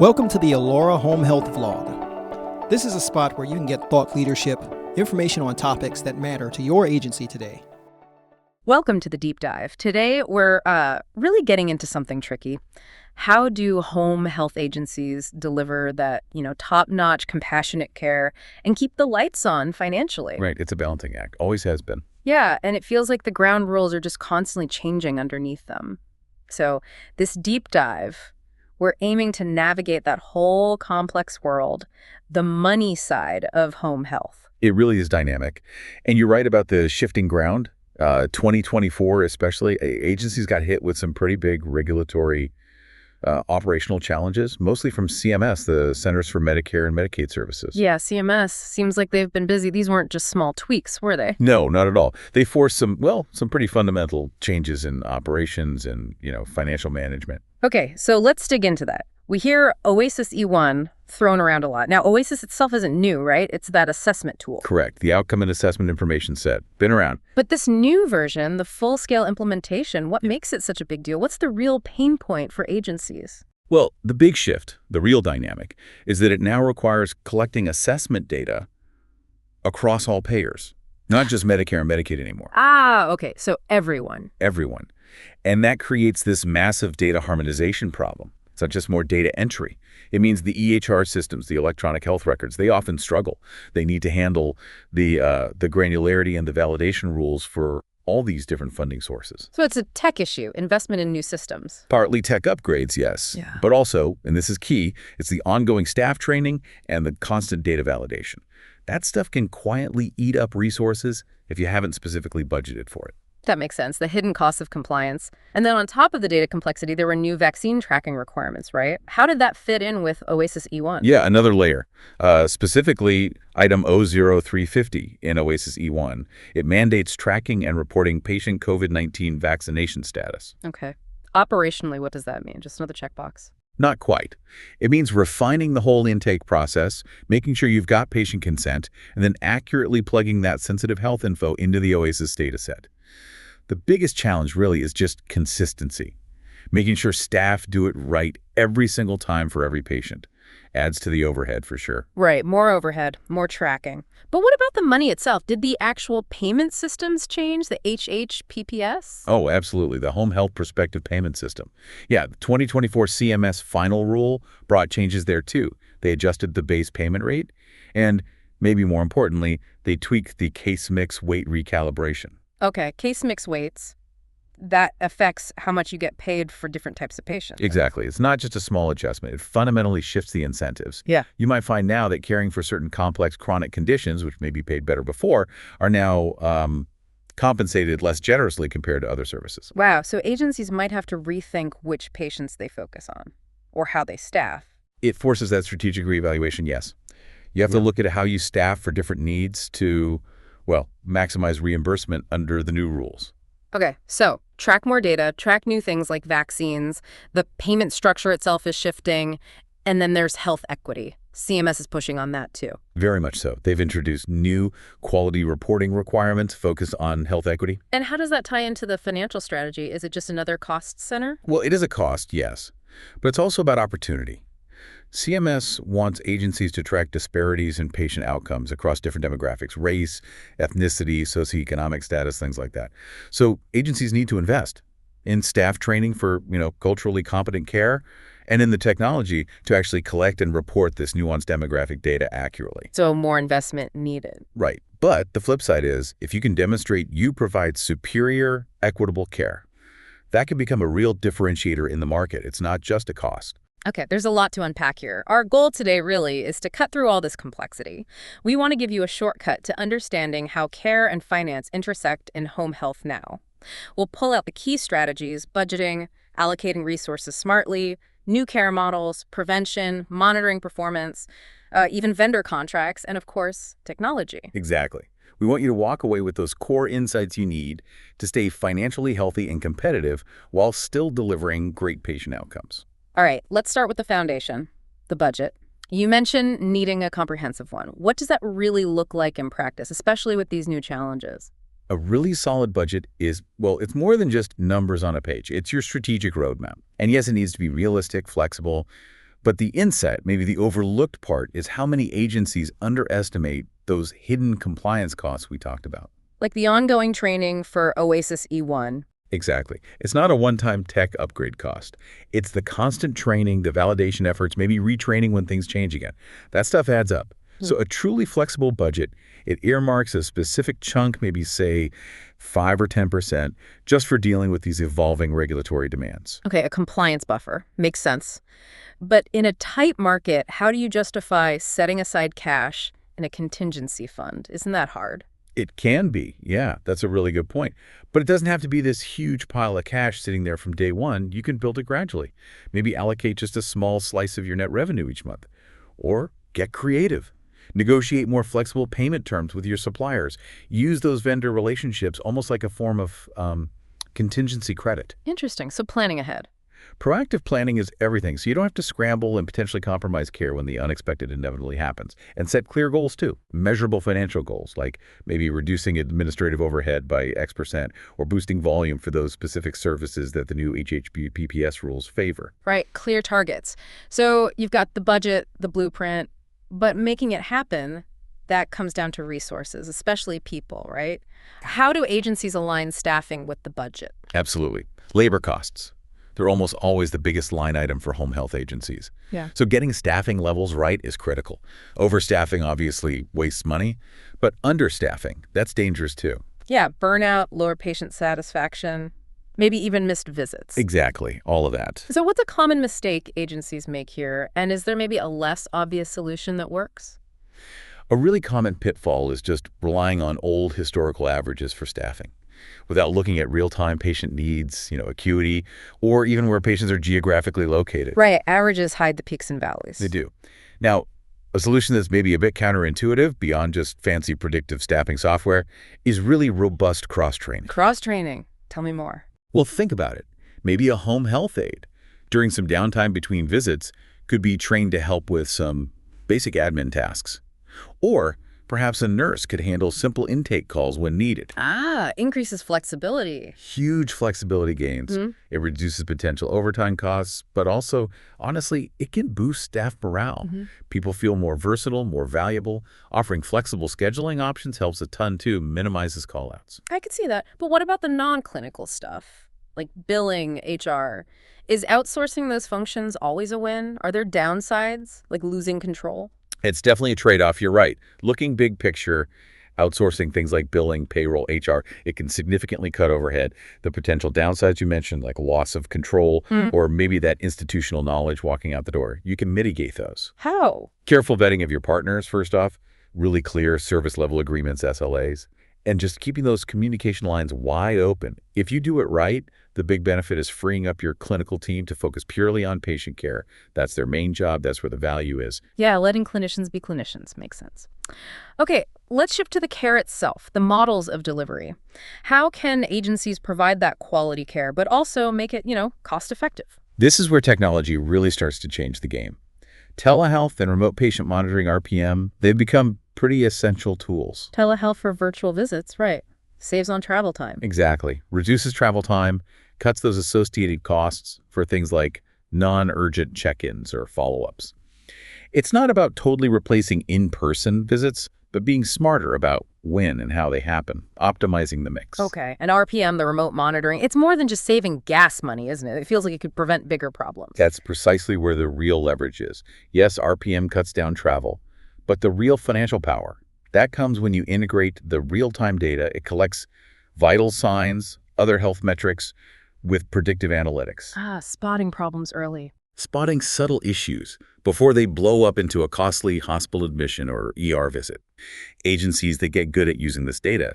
Welcome to the Allura Home Health Vlog. This is a spot where you can get thought leadership, information on topics that matter to your agency today. Welcome to the deep dive. Today, we're really getting into something tricky. How do home health agencies deliver that, top-notch, compassionate care and keep the lights on financially? Right. It's a balancing act. Always has been. Yeah, and it feels like the ground rules are just constantly changing underneath them. So this deep dive, we're aiming to navigate that whole complex world, the money side of home health. It really is dynamic. And you're right about the shifting ground. 2024 especially, agencies got hit with some pretty big regulatory operational challenges, mostly from CMS, the Centers for Medicare and Medicaid Services. Yeah, CMS seems like they've been busy. These weren't just small tweaks, were they? No, not at all. They forced some pretty fundamental changes in operations and, financial management. Okay, so let's dig into that. We hear Oasis E1 thrown around a lot. Now, Oasis itself isn't new, right? It's that assessment tool. Correct. The Outcome and Assessment Information Set. Been around. But this new version, the full-scale implementation, what makes it such a big deal? What's the real pain point for agencies? Well, the big shift, the real dynamic, is that it now requires collecting assessment data across all payers, not just Medicare and Medicaid anymore. Okay. So everyone. Everyone. And that creates this massive data harmonization problem. It's not just more data entry. It means the EHR systems, the electronic health records, they often struggle. They need to handle the granularity and the validation rules for all these different funding sources. So it's a tech issue, investment in new systems. Partly tech upgrades, yes. Yeah. But also, and this is key, it's the ongoing staff training and the constant data validation. That stuff can quietly eat up resources if you haven't specifically budgeted for it. That makes sense, the hidden costs of compliance. And then on top of the data complexity, there were new vaccine tracking requirements, right? How did that fit in with Oasis E1? Yeah, another layer. Specifically, item 00350 in Oasis E1. It mandates tracking and reporting patient COVID-19 vaccination status. Okay. Operationally, what does that mean? Just another checkbox? Not quite. It means refining the whole intake process, making sure you've got patient consent, and then accurately plugging that sensitive health info into the Oasis dataset. The biggest challenge really is just consistency, making sure staff do it right every single time for every patient. Adds to the overhead for sure. Right, more overhead, more tracking. But what about the money itself? Did the actual payment systems change, the HHPPS? Oh, absolutely, the Home Health Prospective Payment System. Yeah, the 2024 CMS final rule brought changes there too. They adjusted the base payment rate, and maybe more importantly, they tweaked the case mix weight recalibration. Okay, case mix weights, that affects how much you get paid for different types of patients. Exactly. It's not just a small adjustment. It fundamentally shifts the incentives. Yeah. You might find now that caring for certain complex chronic conditions, which may be paid better before, are now compensated less generously compared to other services. Wow, so agencies might have to rethink which patients they focus on or how they staff. It forces that strategic reevaluation, yes. You have to look at how you staff for different needs to, maximize reimbursement under the new rules. Okay, so track more data, track new things like vaccines, the payment structure itself is shifting, and then there's health equity. CMS is pushing on that too. Very much so. They've introduced new quality reporting requirements focused on health equity. And how does that tie into the financial strategy? Is it just another cost center? Well, it is a cost, yes, but it's also about opportunity. CMS wants agencies to track disparities in patient outcomes across different demographics, race, ethnicity, socioeconomic status, things like that. So agencies need to invest in staff training for, culturally competent care and in the technology to actually collect and report this nuanced demographic data accurately. So more investment needed. Right. But the flip side is, if you can demonstrate you provide superior, equitable care, that can become a real differentiator in the market. It's not just a cost. Okay, there's a lot to unpack here. Our goal today really is to cut through all this complexity. We want to give you a shortcut to understanding how care and finance intersect in home health now. We'll pull out the key strategies: budgeting, allocating resources smartly, new care models, prevention, monitoring performance, even vendor contracts, and of course, technology. Exactly. We want you to walk away with those core insights you need to stay financially healthy and competitive while still delivering great patient outcomes. All right, let's start with the foundation, the budget. You mentioned needing a comprehensive one. What does that really look like in practice, especially with these new challenges? A really solid budget is, it's more than just numbers on a page. It's your strategic roadmap. And yes, it needs to be realistic, flexible, But the insight, maybe the overlooked part, is how many agencies underestimate those hidden compliance costs we talked about. Like the ongoing training for Oasis E1. Exactly. It's not a one-time tech upgrade cost. It's the constant training, the validation efforts, maybe retraining when things change again. That stuff adds up. So a truly flexible budget, it earmarks a specific chunk, maybe say 5 or 10%, just for dealing with these evolving regulatory demands. Okay, a compliance buffer. Makes sense. But in a tight market, how do you justify setting aside cash in a contingency fund? Isn't that hard? It can be, yeah, that's a really good point. But it doesn't have to be this huge pile of cash sitting there from day one. You can build it gradually. Maybe allocate just a small slice of your net revenue each month. Or get creative. Negotiate more flexible payment terms with your suppliers. Use those vendor relationships almost like a form of contingency credit. Interesting. So planning ahead. Proactive planning is everything, so you don't have to scramble and potentially compromise care when the unexpected inevitably happens. And set clear goals, too. Measurable financial goals, like maybe reducing administrative overhead by X% or boosting volume for those specific services that the new HHPPS rules favor. Right. Clear targets. So you've got the budget, the blueprint, but making it happen, that comes down to resources, especially people, right? How do agencies align staffing with the budget? Absolutely. Labor costs. They're almost always the biggest line item for home health agencies. Yeah. So getting staffing levels right is critical. Overstaffing obviously wastes money, but understaffing, that's dangerous too. Yeah, burnout, lower patient satisfaction, maybe even missed visits. Exactly, all of that. So what's a common mistake agencies make here? And is there maybe a less obvious solution that works? A really common pitfall is just relying on old historical averages for staffing, without looking at real-time patient needs, acuity, or even where patients are geographically located. Right. Averages hide the peaks and valleys. They do. Now, a solution that's maybe a bit counterintuitive, beyond just fancy predictive staffing software, is really robust cross-training. Cross-training. Tell me more. Well, think about it. Maybe a home health aide, during some downtime between visits, could be trained to help with some basic admin tasks. Or perhaps a nurse could handle simple intake calls when needed. Increases flexibility. Huge flexibility gains. It reduces potential overtime costs, but also, honestly, it can boost staff morale. People feel more versatile, more valuable. Offering flexible scheduling options helps a ton too, minimizes callouts. I could see that. But what about the non-clinical stuff, like billing, HR? Is outsourcing those functions always a win? Are there downsides, like losing control? It's definitely a trade-off, you're right. Looking big picture, outsourcing things like billing, payroll, HR, it can significantly cut overhead. The potential downsides you mentioned, like loss of control, or maybe that institutional knowledge walking out the door, you can mitigate those. How? Careful vetting of your partners, first off, really clear service level agreements, SLAs, and just keeping those communication lines wide open. If you do it right, the big benefit is freeing up your clinical team to focus purely on patient care. That's their main job. That's where the value is. Yeah, letting clinicians be clinicians makes sense. Okay, let's shift to the care itself, the models of delivery. How can agencies provide that quality care, but also make it, cost effective? This is where technology really starts to change the game. Telehealth and remote patient monitoring, RPM, they've become pretty essential tools. Telehealth for virtual visits, right. Saves on travel time. Exactly. Reduces travel time, cuts those associated costs for things like non-urgent check-ins or follow-ups. It's not about totally replacing in-person visits, but being smarter about when and how they happen, optimizing the mix. Okay. And RPM, the remote monitoring, it's more than just saving gas money, isn't it? It feels like it could prevent bigger problems. That's precisely where the real leverage is. Yes, RPM cuts down travel, but the real financial power, that comes when you integrate the real-time data. It collects vital signs, other health metrics with predictive analytics. Spotting problems early. Spotting subtle issues before they blow up into a costly hospital admission or ER visit. Agencies that get good at using this data,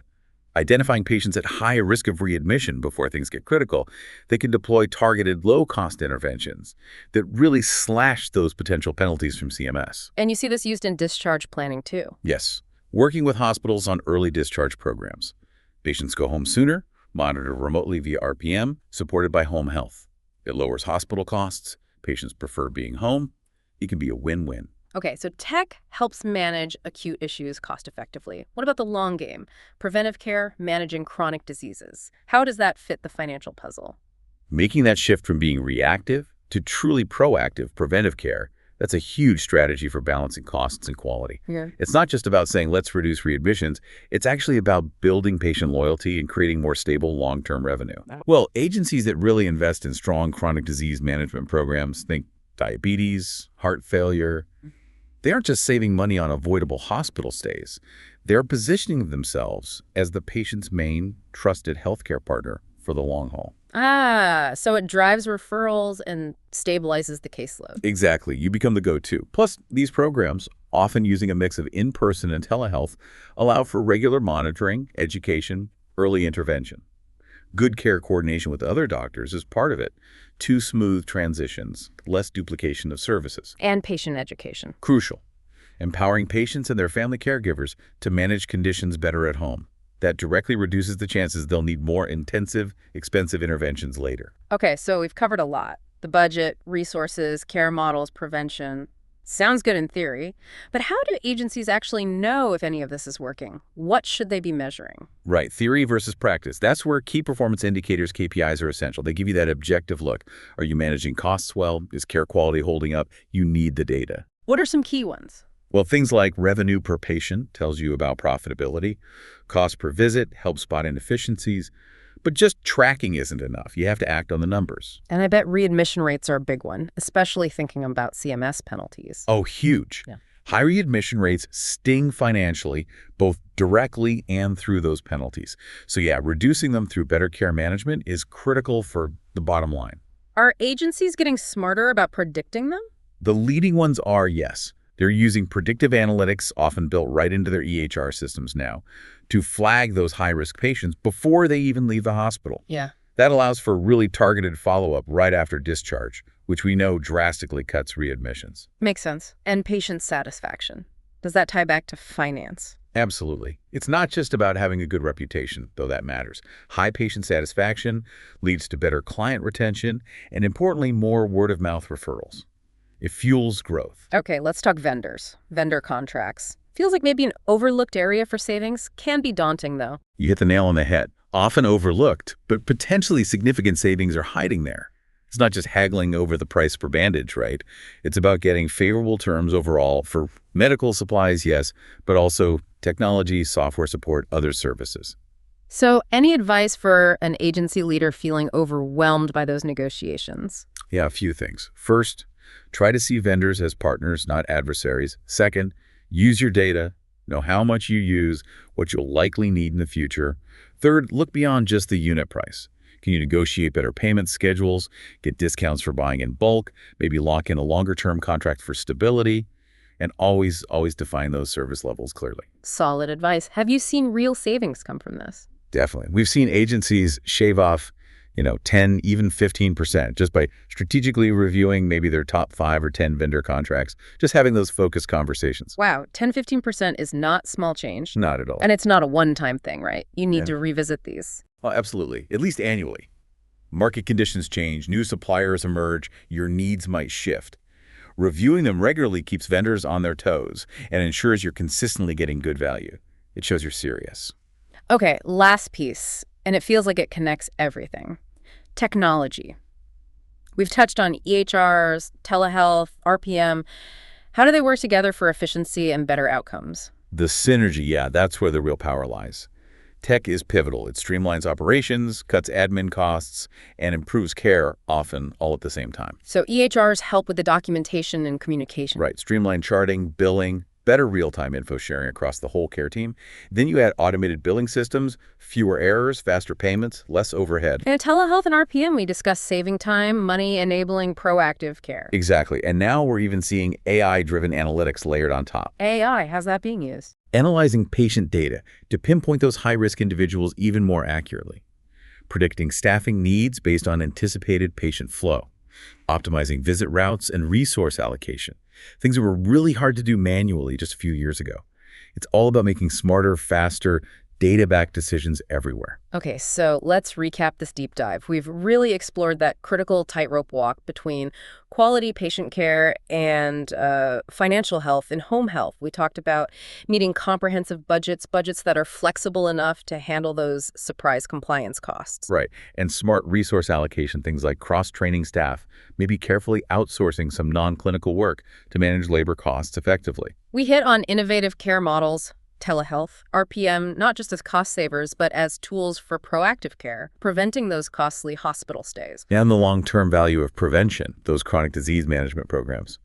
identifying patients at high risk of readmission before things get critical, they can deploy targeted low-cost interventions that really slash those potential penalties from CMS. And you see this used in discharge planning too. Yes, working with hospitals on early discharge programs. Patients go home sooner, monitored remotely via RPM, supported by home health. It lowers hospital costs. Patients prefer being home. It can be a win-win. Okay, so tech helps manage acute issues cost-effectively. What about the long game? Preventive care, managing chronic diseases. How does that fit the financial puzzle? Making that shift from being reactive to truly proactive preventive care, That's a huge strategy for balancing costs and quality. Yeah. It's not just about saying, let's reduce readmissions. It's actually about building patient loyalty and creating more stable long-term revenue. Well, agencies that really invest in strong chronic disease management programs, think diabetes, heart failure, they aren't just saving money on avoidable hospital stays. They're positioning themselves as the patient's main trusted healthcare partner for the long haul. So it drives referrals and stabilizes the caseload. Exactly. You become the go-to. Plus, these programs, often using a mix of in-person and telehealth, allow for regular monitoring, education, early intervention. Good care coordination with other doctors is part of it. 2 smooth transitions, less duplication of services. And patient education. Crucial. Empowering patients and their family caregivers to manage conditions better at home. That directly reduces the chances they'll need more intensive, expensive interventions later. Okay, so we've covered a lot. The budget, resources, care models, prevention. Sounds good in theory, but how do agencies actually know if any of this is working? What should they be measuring? Right, theory versus practice. That's where key performance indicators, KPIs, are essential. They give you that objective look. Are you managing costs well? Is care quality holding up? You need the data. What are some key ones? Well, things like revenue per patient tells you about profitability. Cost per visit helps spot inefficiencies. But just tracking isn't enough. You have to act on the numbers. And I bet readmission rates are a big one, especially thinking about CMS penalties. Oh, huge. Yeah. High readmission rates sting financially, both directly and through those penalties. So yeah, reducing them through better care management is critical for the bottom line. Are agencies getting smarter about predicting them? The leading ones are, yes. They're using predictive analytics, often built right into their EHR systems now, to flag those high-risk patients before they even leave the hospital. Yeah. That allows for really targeted follow-up right after discharge, which we know drastically cuts readmissions. Makes sense. And patient satisfaction. Does that tie back to finance? Absolutely. It's not just about having a good reputation, though that matters. High patient satisfaction leads to better client retention and, importantly, more word-of-mouth referrals. It fuels growth. Okay, let's talk vendors. Vendor contracts. Feels like maybe an overlooked area for savings. Can be daunting, though. You hit the nail on the head. Often overlooked, but potentially significant savings are hiding there. It's not just haggling over the price per bandage, right? It's about getting favorable terms overall for medical supplies, yes, but also technology, software support, other services. So any advice for an agency leader feeling overwhelmed by those negotiations? Yeah, a few things. First, try to see vendors as partners, not adversaries. Second, use your data. Know how much you use, what you'll likely need in the future. Third, look beyond just the unit price. Can you negotiate better payment schedules, get discounts for buying in bulk, maybe lock in a longer-term contract for stability, and always define those service levels clearly. Solid advice. Have you seen real savings come from this? Definitely. We've seen agencies shave off 10, even 15%, just by strategically reviewing maybe their top 5 or 10 vendor contracts, just having those focused conversations. Wow, 10-15% is not small change. Not at all. And it's not a one-time thing, right? You need to revisit these. Oh, absolutely. At least annually. Market conditions change, new suppliers emerge, your needs might shift. Reviewing them regularly keeps vendors on their toes and ensures you're consistently getting good value. It shows you're serious. Okay, last piece, and it feels like it connects everything. Technology. We've touched on EHRs, telehealth, RPM. How do they work together for efficiency and better outcomes? The synergy, yeah, that's where the real power lies. Tech is pivotal. It streamlines operations, cuts admin costs, and improves care, often all at the same time. So EHRs help with the documentation and communication. Right, streamlined charting, billing, better real-time info sharing across the whole care team. Then you add automated billing systems, fewer errors, faster payments, less overhead. In telehealth and RPM, we discuss saving time, money, enabling proactive care. Exactly. And now we're even seeing AI-driven analytics layered on top. AI, how's that being used? Analyzing patient data to pinpoint those high-risk individuals even more accurately. Predicting staffing needs based on anticipated patient flow. Optimizing visit routes and resource allocation. Things that were really hard to do manually just a few years ago. It's all about making smarter, faster, data-backed decisions everywhere. Okay, so let's recap this deep dive. We've really explored that critical tightrope walk between quality patient care and financial health and home health. We talked about meeting comprehensive budgets that are flexible enough to handle those surprise compliance costs. Right. And smart resource allocation, things like cross-training staff, maybe carefully outsourcing some non-clinical work to manage labor costs effectively. We hit on innovative care models, telehealth, RPM, not just as cost savers, but as tools for proactive care, preventing those costly hospital stays. And the long-term value of prevention, those chronic disease management programs.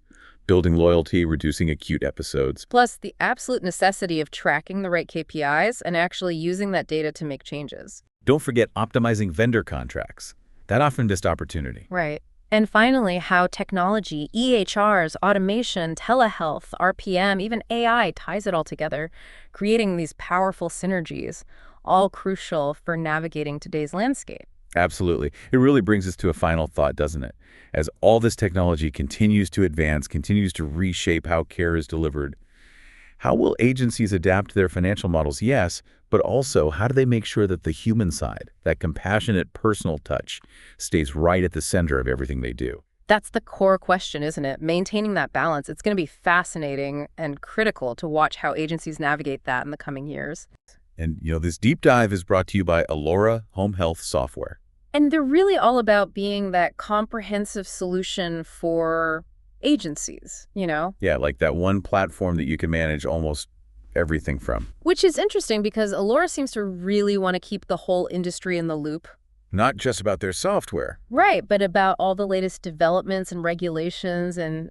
Building loyalty, reducing acute episodes. Plus, the absolute necessity of tracking the right KPIs and actually using that data to make changes. Don't forget optimizing vendor contracts. That often missed opportunity. Right. And finally, how technology, EHRs, automation, telehealth, RPM, even AI ties it all together, creating these powerful synergies, all crucial for navigating today's landscape. Absolutely. It really brings us to a final thought, doesn't it? As all this technology continues to advance, continues to reshape how care is delivered, how will agencies adapt their financial models? Yes, but also how do they make sure that the human side, that compassionate personal touch, stays right at the center of everything they do? That's the core question, isn't it? Maintaining that balance. It's going to be fascinating and critical to watch how agencies navigate that in the coming years. And, this deep dive is brought to you by Allura Home Health Software. And they're really all about being that comprehensive solution for agencies, Yeah, like that one platform that you can manage almost everything from. Which is interesting because Allura seems to really want to keep the whole industry in the loop. Not just about their software. Right, but about all the latest developments and regulations and,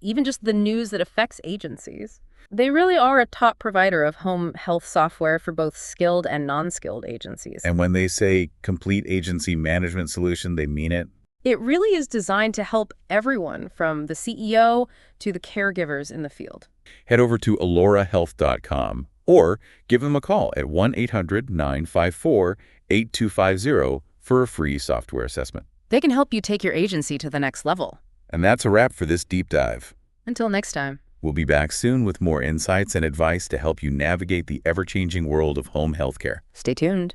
even just the news that affects agencies. They really are a top provider of home health software for both skilled and non-skilled agencies. And when they say complete agency management solution, they mean it. It really is designed to help everyone from the CEO to the caregivers in the field. Head over to allurahealth.com or give them a call at 1-800-954-8250 for a free software assessment. They can help you take your agency to the next level. And that's a wrap for this deep dive. Until next time. We'll be back soon with more insights and advice to help you navigate the ever-changing world of home healthcare. Stay tuned.